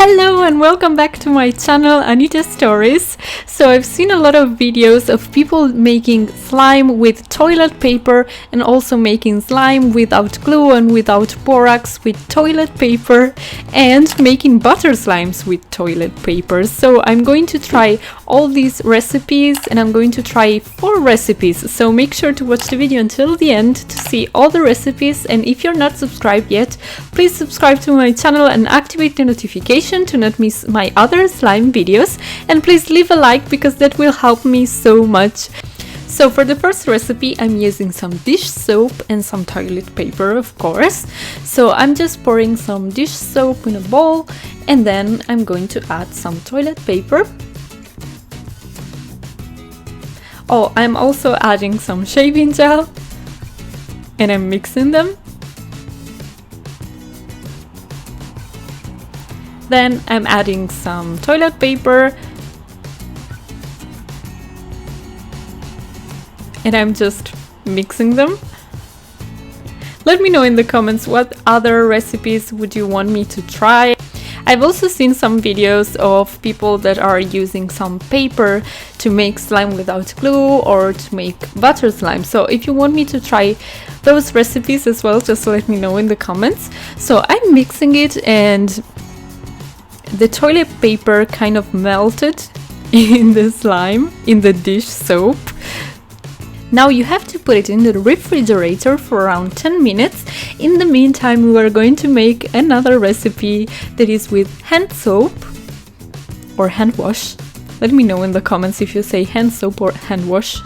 Hello and welcome back to my channel Anita Stories. So I've seen a lot of videos of people making slime with toilet paper and also making slime without glue and without borax with toilet paper and making butter slimes with toilet paper. So I'm going to try all these recipes and I'm going to try 4 recipes. So make sure to watch the video until the end to see all the recipes, and if you're not subscribed yet, please subscribe to my channel and activate the notification to not miss my other slime videos, and please leave a like because that will help me so much. So for the first recipe I'm using some dish soap and some toilet paper, of course. So I'm just pouring some dish soap in a bowl and then I'm going to add some toilet paper. Oh, I'm also adding some shaving gel and I'm mixing them. Then I'm adding some toilet paper and I'm just mixing them. Let me know in the comments what other recipes would you want me to try. I've also seen some videos of people that are using some paper to make slime without glue or to make butter slime. So if you want me to try those recipes as well, just let me know in the comments. So I'm mixing it and the toilet paper kind of melted in the slime, in the dish soap. Now you have to put it in the refrigerator for around 10 minutes. In the meantime, we are going to make another recipe that is with hand soap or hand wash. Let me know in the comments if you say hand soap or hand wash.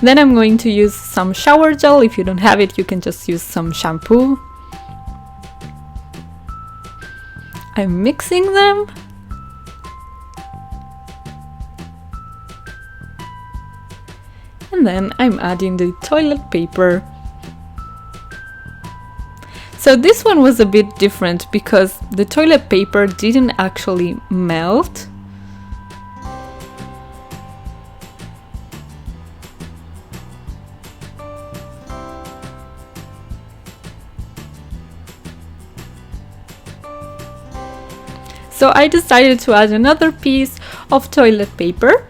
Then I'm going to use some shower gel. If you don't have it, you can just use some shampoo. I'm mixing them. And then I'm adding the toilet paper. So this one was a bit different because the toilet paper didn't actually melt. So I decided to add another piece of toilet paper.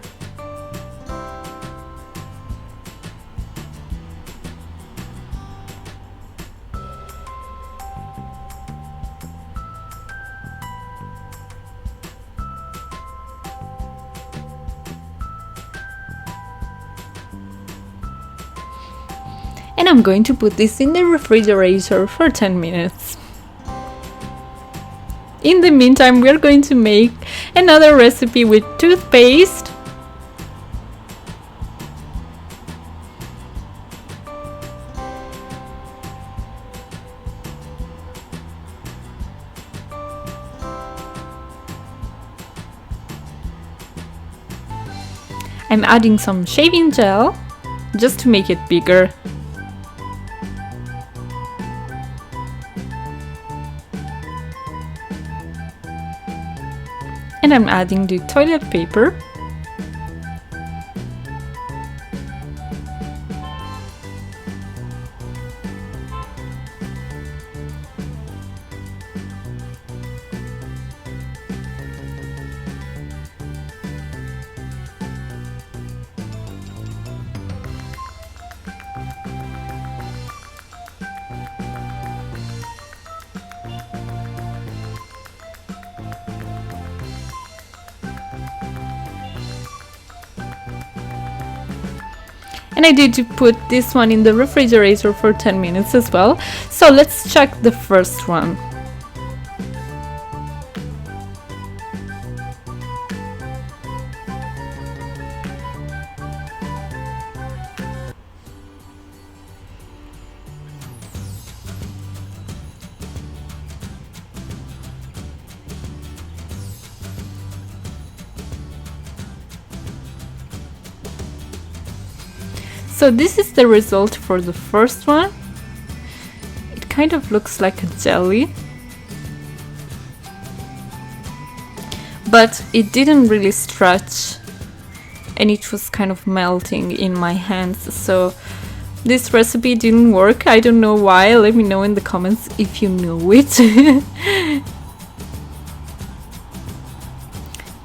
And I'm going to put this in the refrigerator for 10 minutes. In the meantime, we're going to make another recipe with toothpaste. I'm adding some shaving gel just to make it bigger. And I'm adding the toilet paper. And I did put this one in the refrigerator for 10 minutes as well. So let's check the first one. So this is the result for the first one. It kind of looks like a jelly, but it didn't really stretch and it was kind of melting in my hands. So this recipe didn't work. I don't know why. Let me know in the comments if you know it.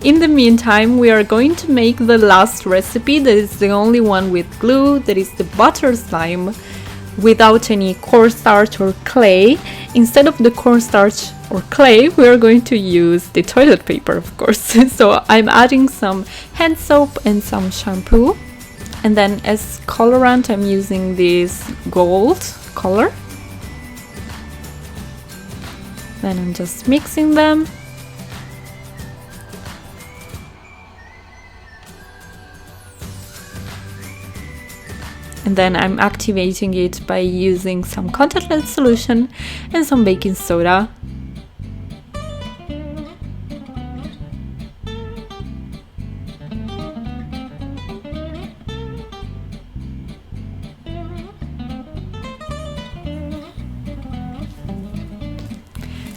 In the meantime, we are going to make the last recipe. That is the only one with glue. That is the butter slime without any cornstarch or clay. Instead of the cornstarch or clay, we are going to use the toilet paper, of course. So I'm adding some hand soap and some shampoo. And then as colorant, I'm using this gold color. Then I'm just mixing them. And then I'm activating it by using some contact lens solution and some baking soda.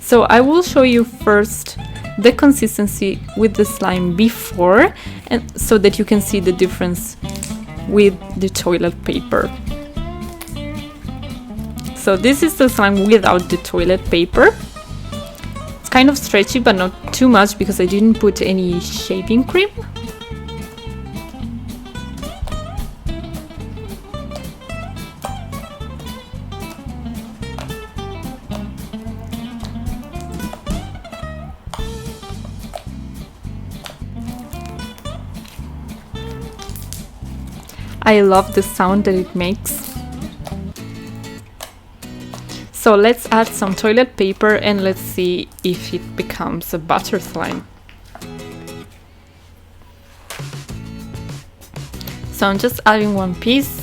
So I will show you first the consistency with the slime before, and so that you can see the difference with the toilet paper. So this is the slime without the toilet paper. It's kind of stretchy, but not too much because I didn't put any shaving cream. I love the sound that it makes. So let's add some toilet paper and let's see if it becomes a butter slime. So I'm just adding one piece.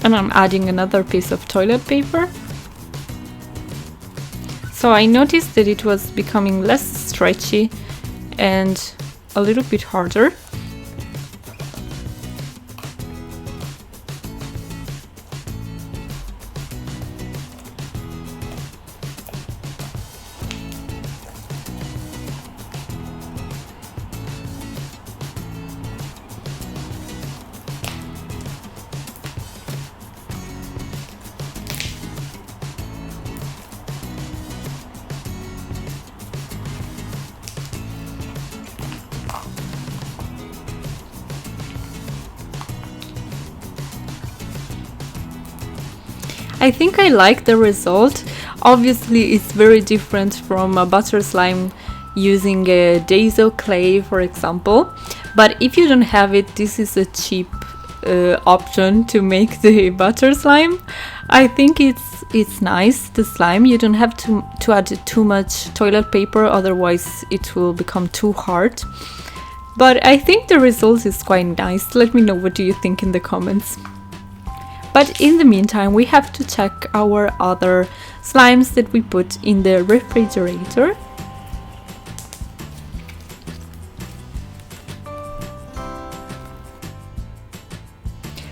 And I'm adding another piece of toilet paper. So I noticed that it was becoming less stretchy and a little bit harder. I think I like the result. Obviously it's very different from a butter slime using a Dazo clay, for example, but if you don't have it, this is a cheap option to make the butter slime. I think it's nice, the slime. You don't have to add too much toilet paper, otherwise it will become too hard. But I think the result is quite nice. Let me know what do you think in the comments. But in the meantime, we have to check our other slimes that we put in the refrigerator.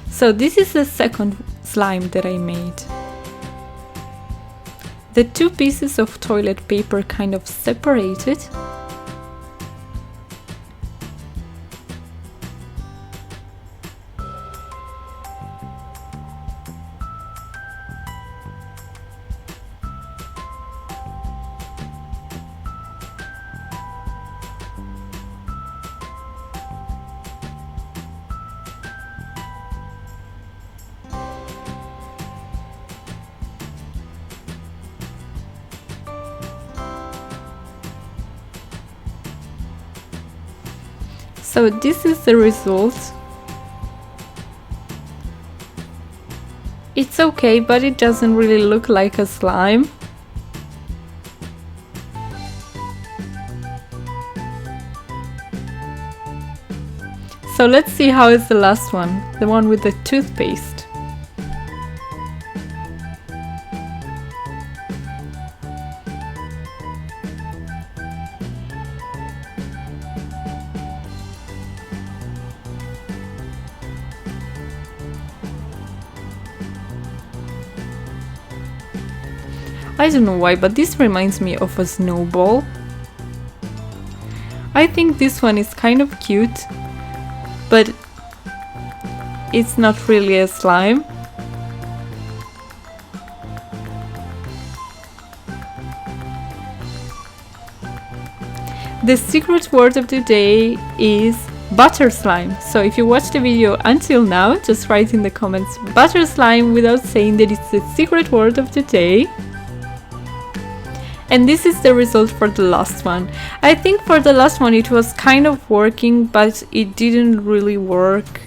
So this is the second slime that I made. The two pieces of toilet paper kind of separated. So this is the result. It's okay, but it doesn't really look like a slime. So let's see how is the last one, the one with the toothpaste. I don't know why, but this reminds me of a snowball. I think this one is kind of cute, but it's not really a slime. The secret word of the day is butter slime. So if you watched the video until now, just write in the comments butter slime without saying that it's the secret word of the day. And this is the result for the last one. I think for the last one it was kind of working, but it didn't really work.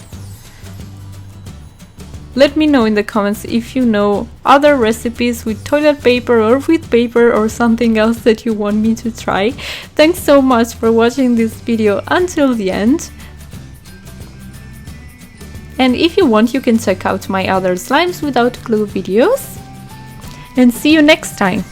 Let me know in the comments if you know other recipes with toilet paper or with paper or something else that you want me to try. Thanks so much for watching this video until the end. And if you want, you can check out my other slimes without glue videos. And see you next time.